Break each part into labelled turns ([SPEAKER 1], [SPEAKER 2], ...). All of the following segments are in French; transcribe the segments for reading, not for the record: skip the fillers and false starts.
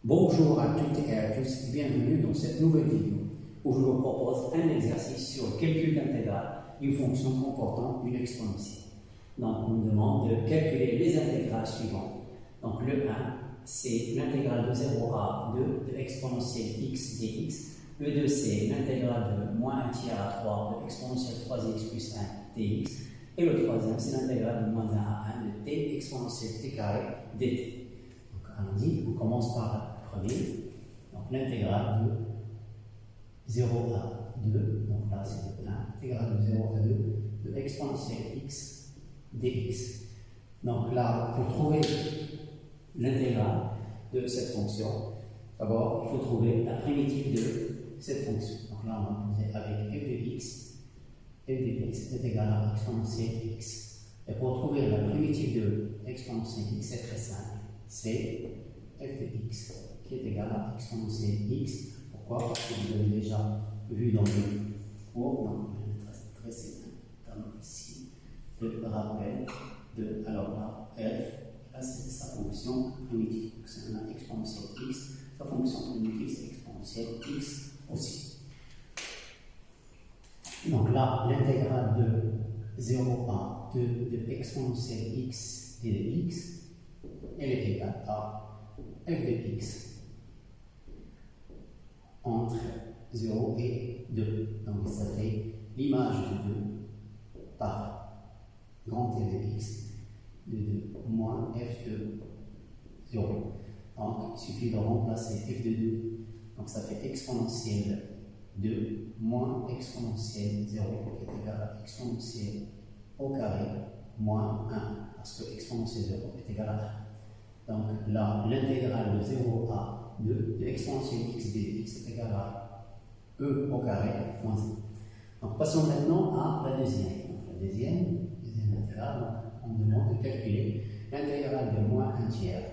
[SPEAKER 1] Bonjour à toutes et à tous, bienvenue dans cette nouvelle vidéo où je vous propose un exercice sur le calcul d'intégrale d'une fonction comportant une exponentielle. Donc on nous demande de calculer les intégrales suivantes. Donc le 1, c'est l'intégrale de 0 à 2 de exponentielle x dx. Le 2, c'est l'intégrale de moins 1 tiers à 3 de exponentielle 3x plus 1 dx. Et le troisième, c'est l'intégrale de moins 1 à 1 de t exponentielle t carré dt. Donc allons-y, on commence par premier, donc l'intégrale de 0 à 2, donc là c'est 1, l'intégrale de 0 à 2 de exponentielle x dx. Donc là, pour trouver l'intégrale de cette fonction, d'abord il faut trouver la primitive de cette fonction. Donc là on va poser avec f de x est égal à exponentielle x. Et pour trouver la primitive de exponentielle x, c'est très simple, c'est f de x qui est égal à exponentielle x. Pourquoi? Parce que vous avez déjà vu dans le cours, dans le précédent, ici, le rappel de, alors là, f, là c'est sa fonction primitive. Donc c'est une exponentielle x, sa fonction primitive c'est exponentielle x aussi. Donc là, l'intégrale de 0 à 2 de exponentielle x et de x, elle est égale à f de x entre 0 et 2. Donc ça fait l'image de 2 par grand F de x de 2 moins f de 0. Donc il suffit de remplacer f de 2. Donc ça fait exponentielle 2 moins exponentielle 0 qui est égal à exponentielle au carré moins 1 parce que exponentielle 0 est égal à 1. Donc là, l'intégrale de 0 à 2 de exponentielle x dx est égal à e au carré moins 1. Donc passons maintenant à la deuxième. Donc, la deuxième intégrale, donc, on demande de calculer l'intégrale de moins 1 tiers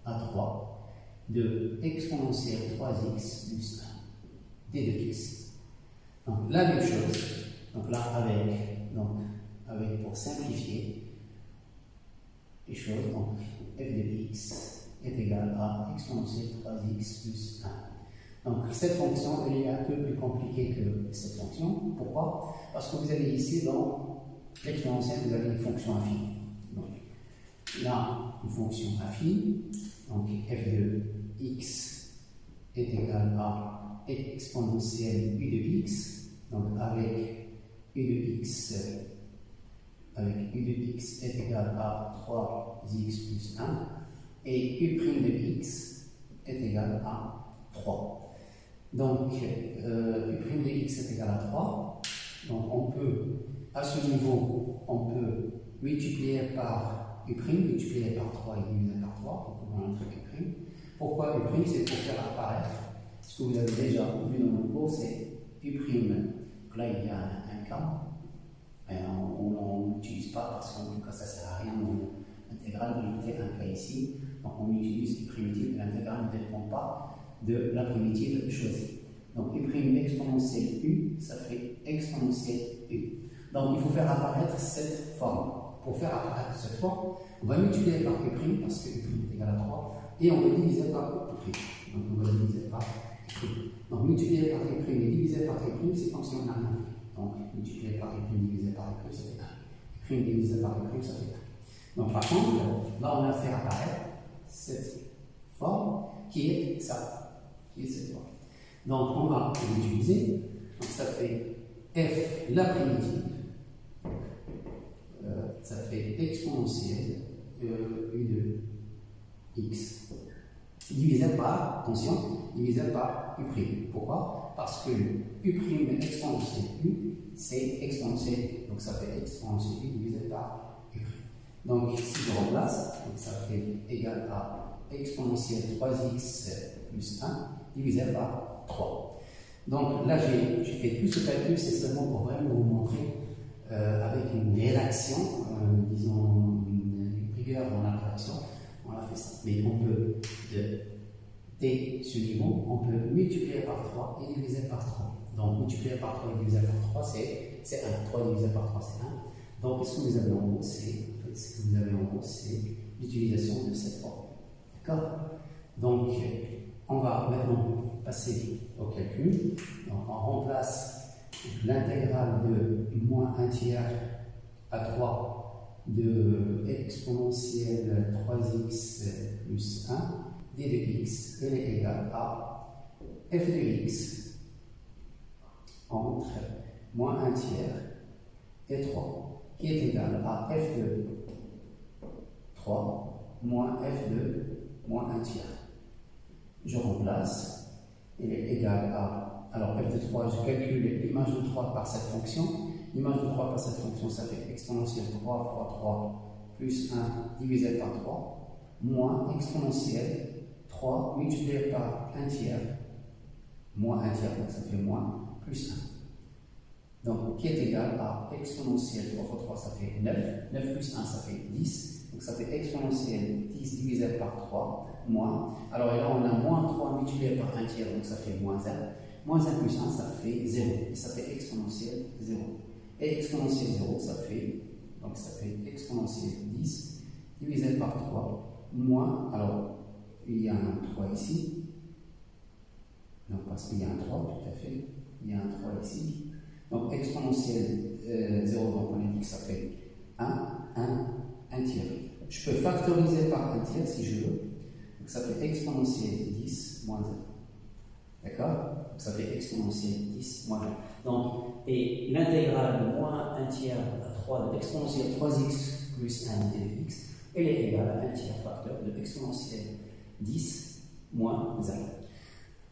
[SPEAKER 1] à 3 de exponentielle 3x plus 1 d de x. Donc la même chose, donc là avec pour simplifier les choses, donc f de x est égal à exponentielle 3x plus 1. Donc cette fonction elle est un peu plus compliquée que cette fonction. Pourquoi? Parce que vous avez ici dans l'exponentielle vous avez une fonction affine. Donc là une fonction affine, donc f de x est égal à exponentielle u de x, donc avec u de x est égal à 3x plus 1 et u' de x est égal à 3. Donc u' de x est égal à 3, donc on peut, à ce niveau, on peut multiplier par u', multiplier par 3 et diviser par 3, donc on a un truc u'. Pourquoi u'? C'est pour faire apparaître ce que vous avez déjà vu dans le cours, c'est u'. Donc là, il y a un cas, mais on n'utilise pas parce qu'en tout cas, ça ne sert à rien dans l'intégrale. On a un cas ici, donc on utilise u' primitive, l'intégrale ne dépend pas de la primitive choisie. Donc u' exponentielle u, ça fait exponentielle u. Donc il faut faire apparaître cette forme. Pour faire apparaître cette forme, on va multiplier par u' parce que u' est égal à 3, et on va diviser par u'. Donc on va diviser par donc multiplier par u' et diviser par u', c'est comme si on n'a rien fait. Donc multiplier par u' divisé par u', ça fait 1. U' divisé par u', ça fait 1. Donc par contre, là on a fait apparaître cette forme qui est ça, qui est cette forme. Donc on va l'utiliser. Donc ça fait f la primitive, ça fait exponentielle u de x divisé par, attention, divisé par u'. Pourquoi? Parce que u' exponentielle u, c'est exponentielle, donc ça fait exponentielle u divisé par u'. Donc si je remplace, donc ça fait égal à exponentielle 3x plus 1 divisé par 3. Donc là j'ai fait tout ce calcul, c'est seulement pour vraiment vous montrer avec une rédaction, disons une rigueur dans la rédaction. On a fait ça. Mais on peut, dès ce niveau, on peut multiplier par 3 et diviser par 3. Donc multiplier par 3 et diviser par 3, c'est 1. 3 divisé par 3, c'est 1. Donc ce que vous avez en haut, c'est l'utilisation de cette forme. D'accord? Donc on va maintenant passer au calcul. Donc on remplace l'intégrale de moins 1 tiers à 3 de exponentielle 3x plus 1 d de x, elle est égale à f de x entre moins 1 tiers et 3, qui est égal à f de 3 moins f de moins 1 tiers. Je remplace, elle est égale à, alors f de 3, je calcule l'image de 3 par cette fonction. L'image de 3 par cette fonction, ça fait exponentielle 3 fois 3 plus 1 divisé par 3, moins exponentielle 3 multiplié par 1 tiers, moins 1 tiers, donc ça fait moins, plus 1. Donc, qui est égal à exponentielle 3 fois 3, ça fait 9, 9 plus 1, ça fait 10, donc ça fait exponentielle 10 divisé par 3, moins, alors là on a moins 3 multiplié par 1 tiers, donc ça fait moins 1, moins 1 plus 1, ça fait 0, et ça fait exponentielle 0. Et exponentielle 0, ça fait exponentielle 10 divisé par 3, moins, alors il y a un 3 ici, donc parce qu'il y a un 3, tout à fait, il y a un 3 ici, donc exponentielle 0, donc on a dit que ça fait 1 tiers. Je peux factoriser par 1 tiers si je veux, donc ça fait exponentielle 10 moins 1. D'accord? Donc ça fait exponentielle 10 moins 1. Donc, et l'intégrale de moins 1 tiers à 3 de exponentielle 3x plus 1 d de x, elle est égale à 1 tiers facteur de exponentielle 10 moins 1.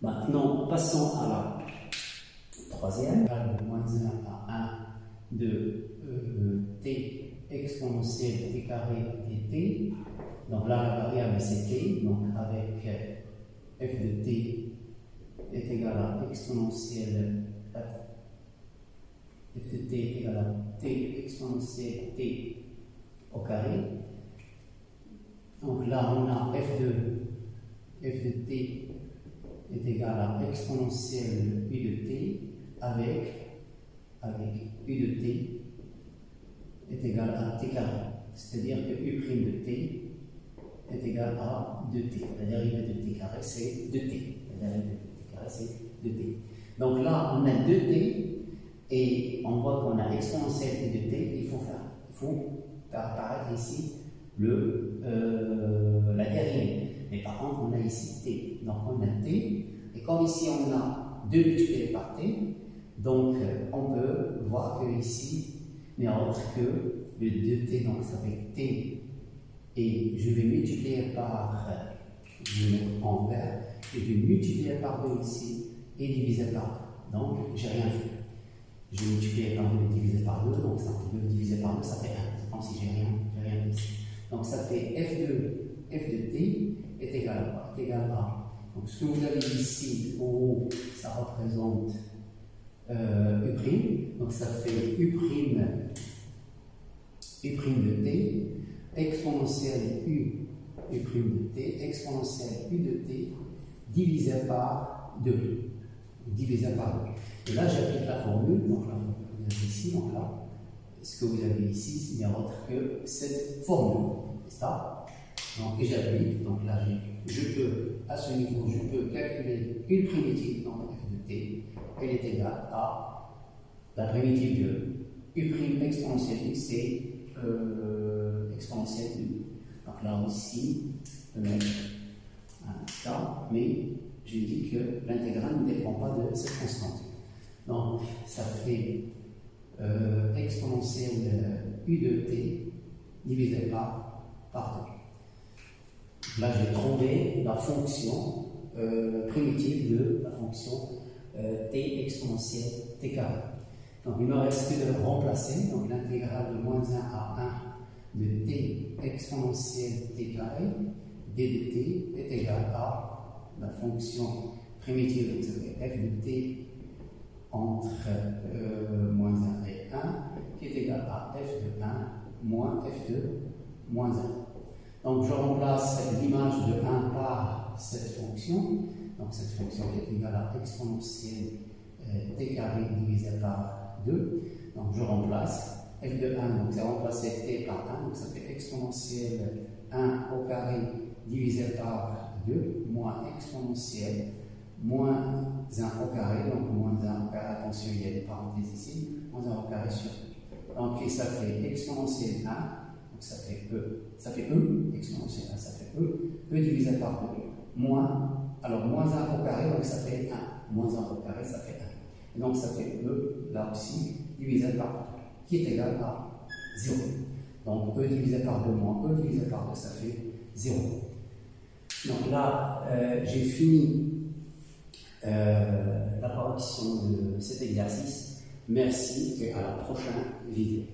[SPEAKER 1] Maintenant, passons à la troisième. De moins 1 à 1 de t exponentielle t carré dt. Donc là, la variable c'est t, donc avec f de t est égal à exponentielle f de t est égal à t exponentielle t au carré. Donc là, on a f de t est égal à exponentielle u de t avec u de t est égal à t carré. C'est-à-dire que u' de t est égal à 2t. La dérivée de t carré, c'est 2t. La dérivée de t carré, c'est 2t. Donc là, on a 2t et on voit qu'on a exponentielle u de t. Il faut faire apparaître ici la dérivée. Mais par contre, on a ici t. Donc on a t. Et comme ici, on a 2 multiplié par t, donc on peut voir que ici, il n'y a autre que le 2t, donc ça fait t. Et je vais multiplier par, je vais mettre en vert, je vais multiplier par 2 ici et diviser par 2. Donc, j'ai rien fait. Je vais multiplier par 2 et diviser par 2, donc ça fait 2 divisé par 2, ça fait 1. C'est comme si j'ai rien fait ici. Donc, ça fait f de t est égal à quoi? Est égal à. Donc, ce que vous avez ici, au haut, ça représente u', donc ça fait u' de t, exponentielle u de t, exponentielle u de t, divisé par 2. Divisé par 2. Et là, j'applique la formule, donc la formule que vous avez ici, donc là, ce que vous avez ici, ce n'est autre que cette formule, c'est ça? Donc, et j'applique, donc là, je peux, à ce niveau, je peux calculer une primitive, donc f de t, elle est égale à la primitive de u' exponentielle x, c'est exponentielle u. Donc là aussi, je peux mettre un cas, mais je dis que l'intégrale ne dépend pas de cette constante. Donc, ça fait exponentielle u de t divisé par 2. Là, j'ai trouvé la fonction primitive de la fonction t exponentielle t carré. Donc, il ne me reste que de remplacer. Donc, l'intégrale de moins 1 à 1 de t exponentielle t carré d de t est égale à la fonction primitive, donc ça fait f de t entre moins 1 et 1, qui est égal à f de 1 moins f de moins 1. Donc je remplace l'image de 1 par cette fonction, donc cette fonction est égale à exponentielle t carré divisé par 2. Donc je remplace f de 1, donc c'est remplacer t par 1, donc ça fait exponentielle 1 au carré divisé par 2 moins exponentielle exponentielle, moins 1 au carré, donc moins 1 au carré, attention, il y a des parenthèses ici, moins 1 au carré sur E. Donc ça fait exponentielle 1, donc ça fait E, exponentielle 1, ça fait E divisé par 2, alors moins 1 au carré, donc ça fait 1, moins 1 au carré, ça fait 1. Et donc ça fait E, là aussi, divisé par 2, qui est égal à 0. Donc E divisé par 2 moins E divisé par 2, ça fait 0. Donc là, j'ai fini la correction de cet exercice. Merci et à la prochaine vidéo.